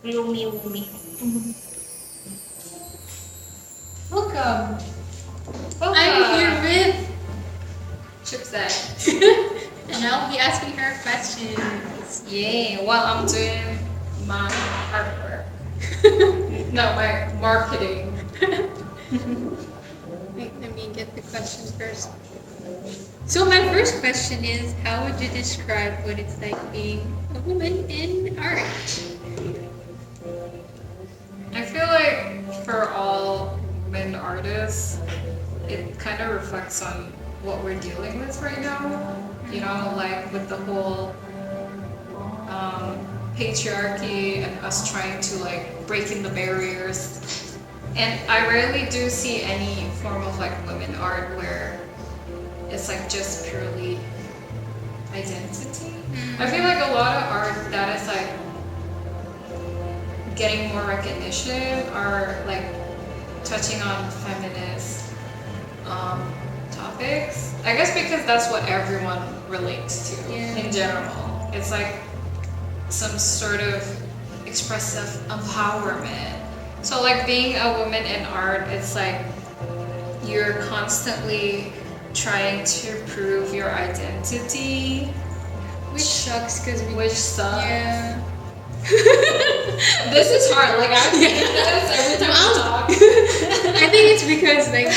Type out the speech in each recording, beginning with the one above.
gloomy woomy. Welcome. I'm here with chipzat. and I'll be asking her questions. Yay, while I'm doing my artwork. No, my marketing. Wait, let me get the questions first. So my first question is, how would you describe what it's like being a woman in art? I feel like for all women artists, it kind of reflects on what we're dealing with right now. You know, like with the whole patriarchy and us trying to like break in the barriers. And I rarely do see any form of like women art where it's like just purely identity. I feel like a lot of art that is like getting more recognition are like touching on feminist topics. I guess because that's what everyone relates to in general. It's like some sort of expressive empowerment. So like being a woman in art, it's like you're constantly trying to prove your identity, Which sucks because which sucks. Yeah. This is hard. Like I think this every time I talk. I think it's because like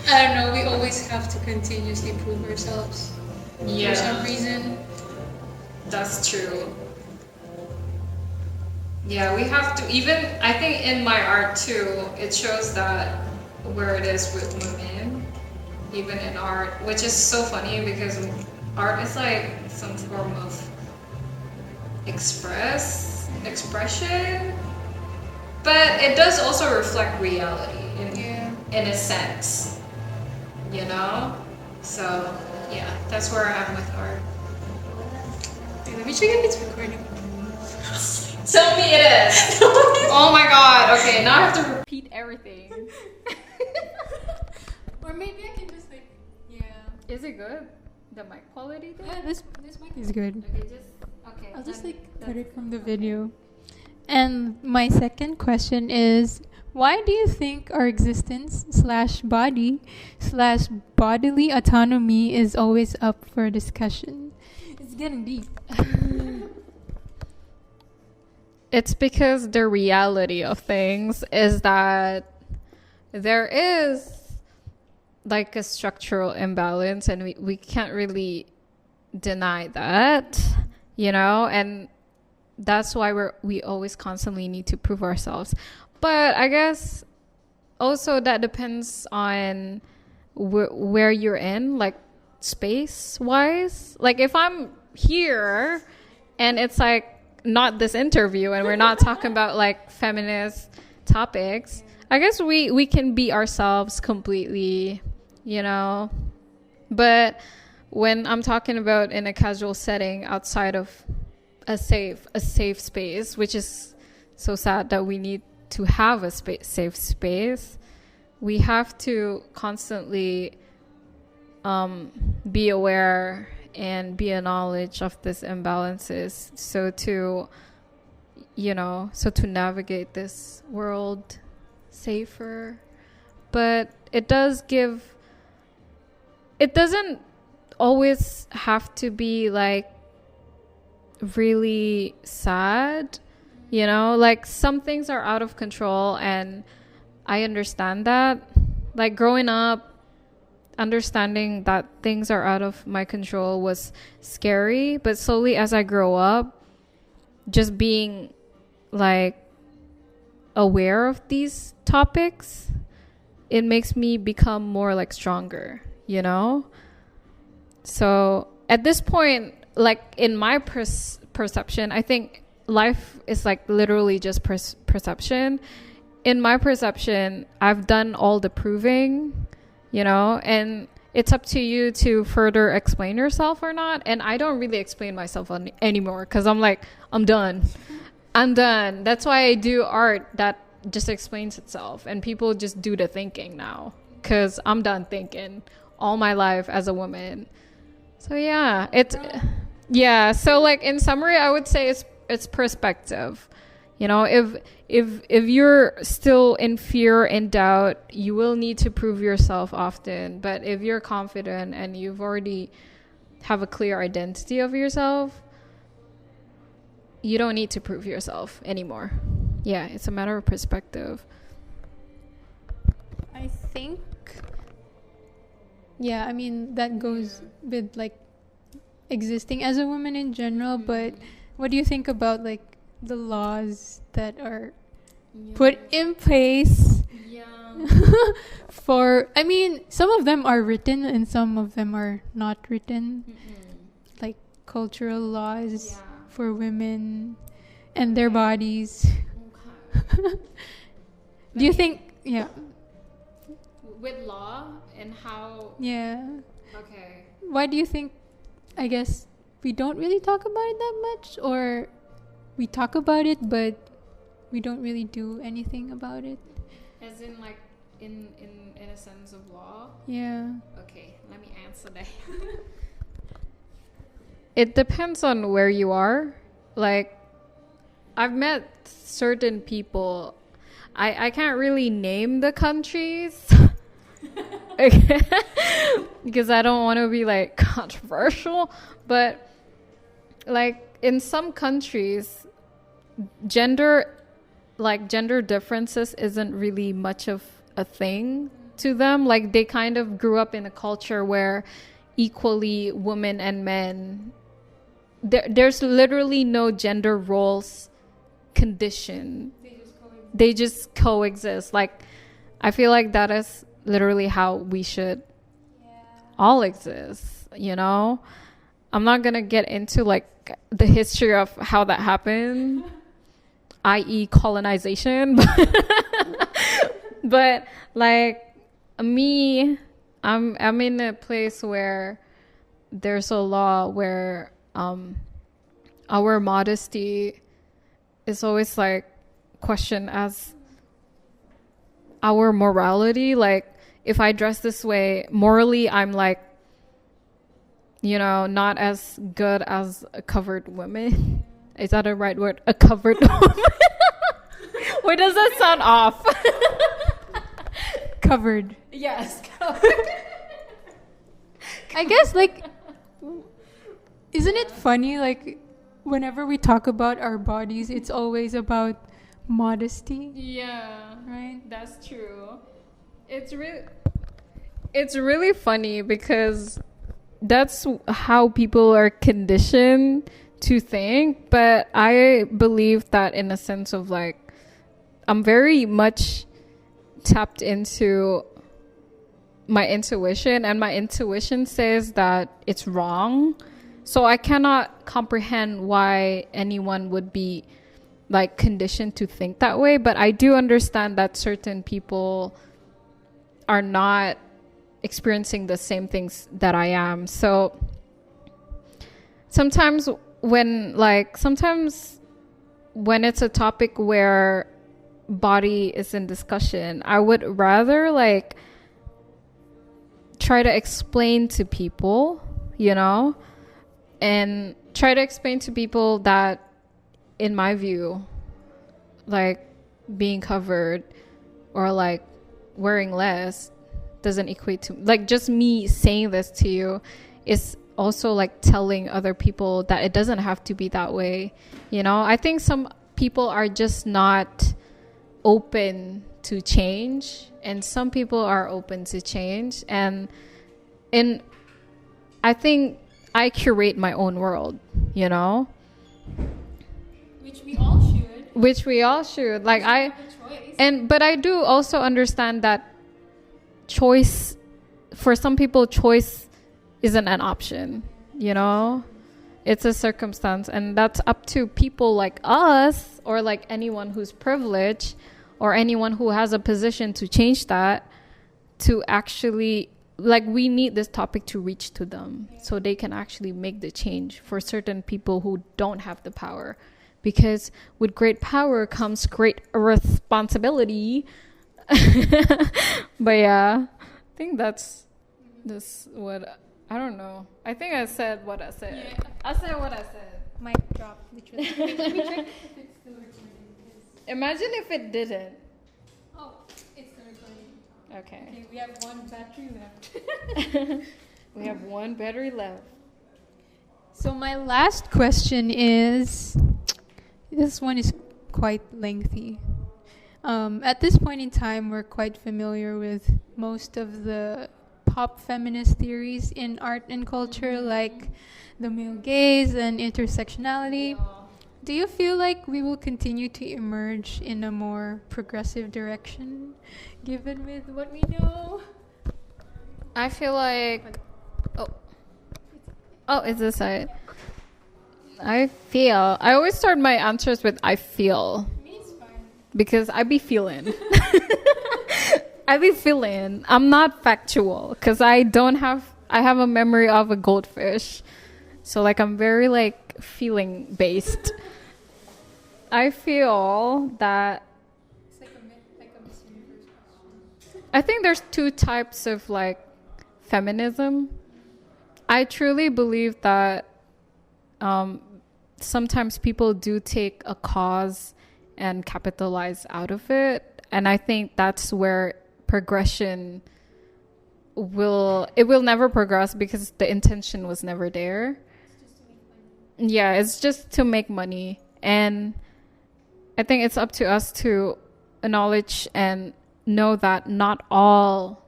I don't know, we always have to continuously prove ourselves for some reason. That's true. Yeah, we have to, even, I think in my art too, it shows that where it is with women, even in art, which is so funny because art is like some form of expression, but it does also reflect reality in a sense, you know? So, yeah, that's where I am with art. Wait, let me check if it's recording. Tell me it is. Oh my god. Okay, now I have to repeat everything. Or maybe I can just like, Is it good? The mic quality thing? Yeah, this mic is good. Okay. I'll just like cut it from the video. And my second question is, why do you think our existence / bodily autonomy is always up for discussion? It's getting deep. It's because the reality of things is that there is like a structural imbalance and we can't really deny that, you know, and that's why we always constantly need to prove ourselves. But I guess also that depends on where you're in, like space wise. Like if I'm here and it's like not this interview and we're not talking about like feminist topics, I guess we can be ourselves completely, you know. But when I'm talking about in a casual setting outside of a safe space, which is so sad that we need to have a safe space, we have to constantly be aware and be a knowledge of these imbalances so to navigate this world safer. But it doesn't always have to be like really sad, you know, like some things are out of control and I understand that. Like growing up, understanding that things are out of my control was scary, but slowly as I grow up, just being like aware of these topics, it makes me become more like stronger, you know. So at this point, like in my perception, I think life is like literally just perception. In my perception, I've done all the proving, you know, and it's up to you to further explain yourself or not. And I don't really explain myself anymore because I'm like, I'm done. That's why I do art that just explains itself and people just do the thinking now because I'm done thinking all my life as a woman. So so like in summary, I would say it's perspective. You know, if you're still in fear and doubt, you will need to prove yourself often. But if you're confident and you've already have a clear identity of yourself, you don't need to prove yourself anymore. Yeah, it's a matter of perspective. I think, yeah, I mean, that goes with like existing as a woman in general, but what do you think about like the laws that are put in place for, I mean, some of them are written and some of them are not written, like cultural laws for women and their bodies. Do you think, with law and how... Yeah. Okay. Why do you think, I guess, we don't really talk about it that much, or we talk about it but we don't really do anything about it? As in like in a sense of law? Yeah. Okay, let me answer that. It depends on where you are. Like, I've met certain people. I can't really name the countries because I don't want to be like controversial, but like in some countries, gender differences isn't really much of a thing to them. Like, they kind of grew up in a culture where equally women and men, there's literally no gender roles condition. They just coexist. Like, I feel like that is literally how we should all exist, you know? I'm not gonna get into like the history of how that happened, i.e. colonization. But like me, I'm in a place where there's a law where our modesty is always like questioned as our morality. Like, if I dress this way, morally I'm like, you know, not as good as a covered woman. Is that a right word? A covered woman? Wait, does that sound off? Covered. Yes, covered. I guess, like, isn't it funny, like, whenever we talk about our bodies, it's always about modesty? Yeah, right. That's true. It's really funny because that's how people are conditioned to think. But I believe that in a sense of like, I'm very much tapped into my intuition, and my intuition says that it's wrong. So I cannot comprehend why anyone would be like conditioned to think that way. But I do understand that certain people are not experiencing the same things that I am. So sometimes when it's a topic where body is in discussion, I would rather like try to explain to people, you know, and try to explain to people that, in my view, like being covered or like wearing less doesn't equate to, like, just me saying this to you is also like telling other people that it doesn't have to be that way, you know. I think some people are just not open to change, and some people are open to change, and I think I curate my own world, you know, Which we all should. like but I do also understand that choice, for some people, choice isn't an option, you know. It's a circumstance, and that's up to people like us, or like anyone who's privileged, or anyone who has a position to change that, to actually, like, we need this topic to reach to them so they can actually make the change for certain people who don't have the power. Because with great power comes great responsibility. But yeah, I think that's what, I don't know. I think I said what I said. Yeah. I said what I said. Mic drop, literally. Let me check if it's still recording. Imagine if it didn't. Oh, it's the recording. Okay. Okay, we have one battery left. We have one battery left. So my last question is, this one is quite lengthy. At this point in time, we're quite familiar with most of the pop feminist theories in art and culture, like the male gaze and intersectionality. Do you feel like we will continue to emerge in a more progressive direction, given with what we know? I feel like... Oh, is this it? I feel... I always start my answers with I feel. Me, it's fine. Because I be feeling. I be feeling. I'm not factual because I have a memory of a goldfish. So like I'm very like feeling based. I feel that It's like a Miss Universe question. I think there's two types of like feminism. I truly believe that sometimes people do take a cause and capitalize out of it. And I think that's where progression will never progress because the intention was never there. Yeah, it's just to make money. And I think it's up to us to acknowledge and know that not all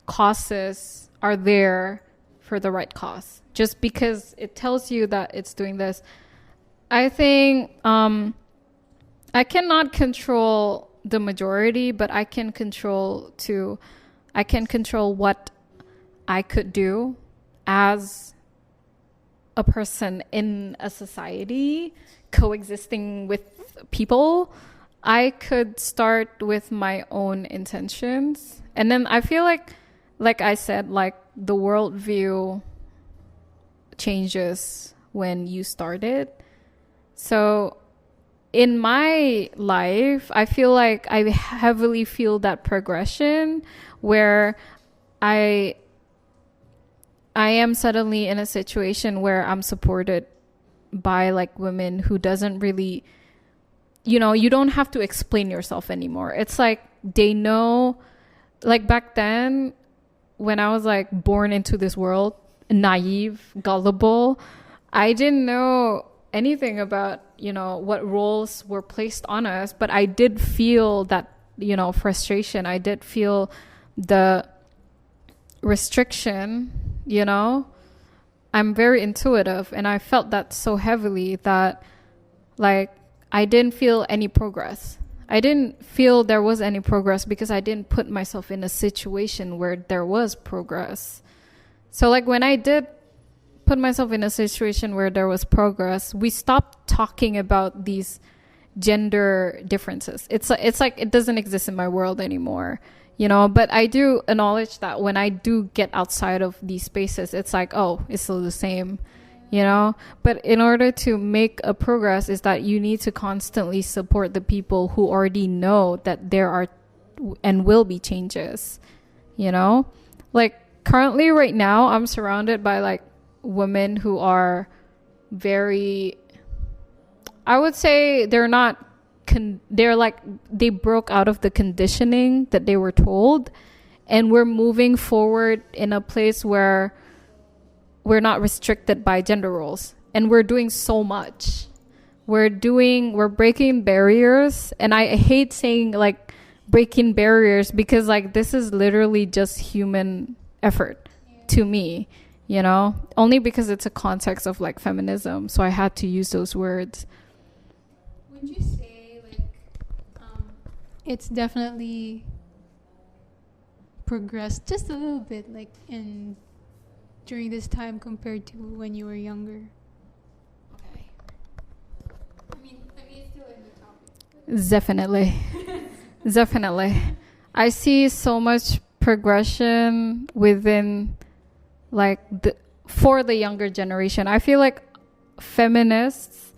causes are there for the right cause. Just because it tells you that it's doing this. I think I cannot control the majority, but I can control what I could do as a person in a society coexisting with people. I could start with my own intentions, and then I feel like I said, like the worldview changes when you start it. So in my life, I feel like I heavily feel that progression where I am suddenly in a situation where I'm supported by like women who doesn't really, you don't have to explain yourself anymore. It's like they know, like back then when I was like born into this world, naive, gullible, I didn't know anything about, what roles were placed on us, but I did feel that, frustration. I did feel the restriction, I'm very intuitive, and I felt that so heavily that like I didn't feel any progress. I didn't feel there was any progress because I didn't put myself in a situation where there was progress. So like when I did put myself in a situation where there was progress, we stopped talking about these gender differences. It's like it doesn't exist in my world anymore, but I do acknowledge that when I do get outside of these spaces, it's like, oh, it's still the same, but in order to make a progress is that you need to constantly support the people who already know that there are and will be changes, like currently right now I'm surrounded by like women who are very, I would say they're not they're like they broke out of the conditioning that they were told, and we're moving forward in a place where we're not restricted by gender roles, and we're doing so much. We're breaking barriers, and I hate saying like breaking barriers because like this is literally just human effort to me, only because it's a context of like feminism, so I had to use those words. Would you say like it's definitely progressed just a little bit like during this time compared to when you were younger? Okay. I mean it's still in the topic. Definitely. Definitely. I see so much progression within like for the younger generation. I feel like feminists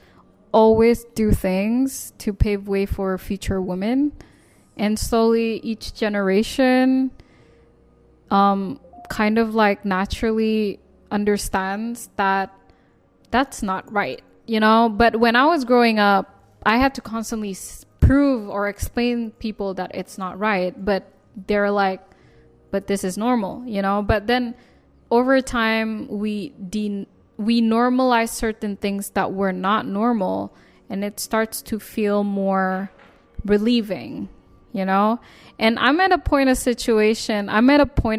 always do things to pave way for future women, and slowly each generation kind of like naturally understands that that's not right, but when I was growing up, I had to constantly prove or explain people that it's not right, but they're like, but this is normal, you know? But then over time, we normalize certain things that were not normal, and it starts to feel more relieving, you know? And I'm at a point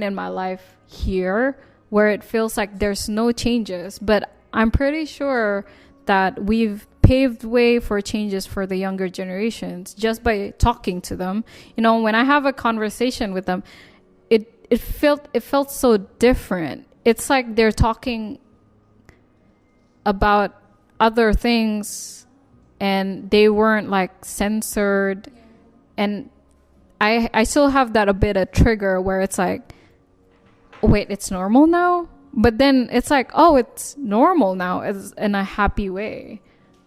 in my life here where it feels like there's no changes, but I'm pretty sure that we've paved way for changes for the younger generations just by talking to them. You know, when I have a conversation with them, it felt so different. It's like they're talking about other things and they weren't like censored. And I still have that a bit of trigger where it's like, wait, it's normal now? But then it's like, oh, it's normal now, is in a happy way.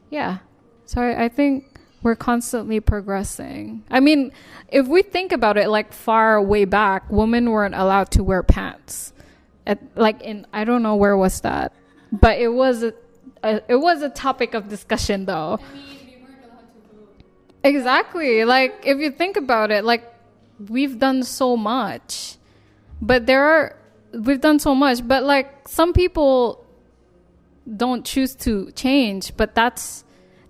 Yeah. So I think we're constantly progressing. I mean, if we think about it, like far way back, women weren't allowed to wear pants. I don't know where was that, but it was a topic of discussion though. I mean, we weren't allowed to vote. Exactly. Like if you think about it, like we've done so much, but like some people don't choose to change, but that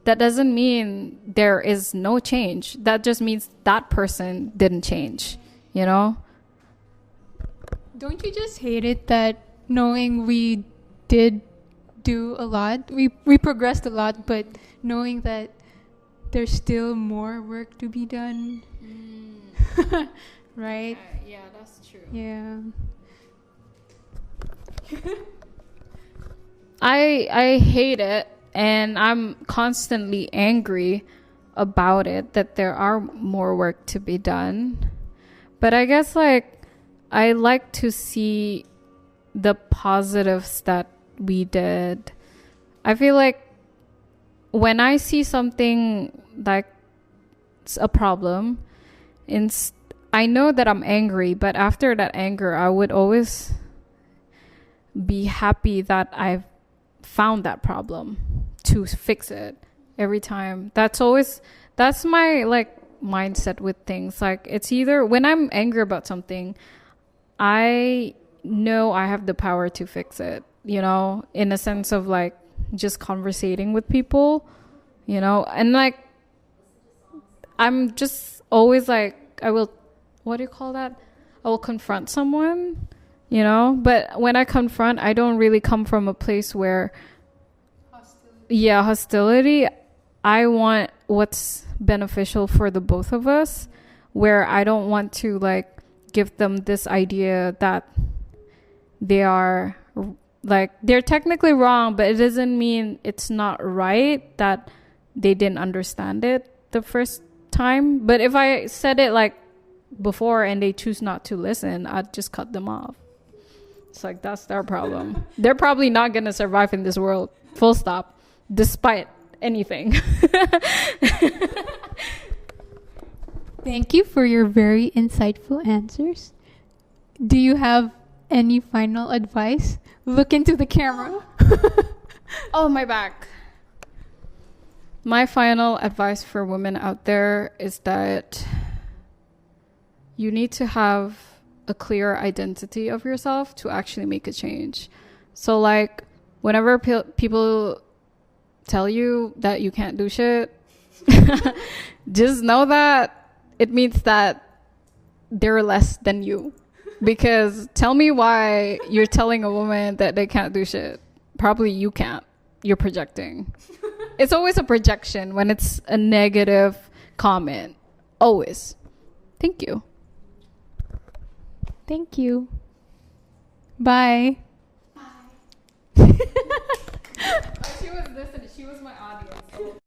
doesn't mean there is no change. That just means that person didn't change, you know? Don't you just hate it that knowing we did do a lot, we progressed a lot, but knowing that there's still more work to be done? Right? Yeah, that's true. Yeah. I hate it, and I'm constantly angry about it, that there are more work to be done. But I guess like I like to see the positives that we did. I feel like when I see something like it's a problem, I know that I'm angry, but after that anger, I would always be happy that I've found that problem to fix it every time. That's my like mindset with things. Like it's either when I'm angry about something, I know I have the power to fix it, you know, in a sense of like just conversating with people, you know, and like I'm just always like, what do you call that? I will confront someone, you know, but when I confront, I don't really come from a place where hostility. I want what's beneficial for the both of us, where I don't want to like give them this idea that they are like, they're technically wrong, but it doesn't mean it's not right that they didn't understand it the first time. But if I said it like before and they choose not to listen, I'd just cut them off. It's like, that's their problem. They're probably not going to survive in this world, full stop, despite anything. Thank you for your very insightful answers. Do you have any final advice? Look into the camera. Oh, my back. My final advice for women out there is that you need to have a clear identity of yourself to actually make a change. So like whenever people tell you that you can't do shit, just know that it means that they're less than you. Because tell me why you're telling a woman that they can't do shit. Probably you can't. You're projecting. It's always a projection when it's a negative comment. Always. Thank you. Thank you. Bye. She was listening. She was my audience.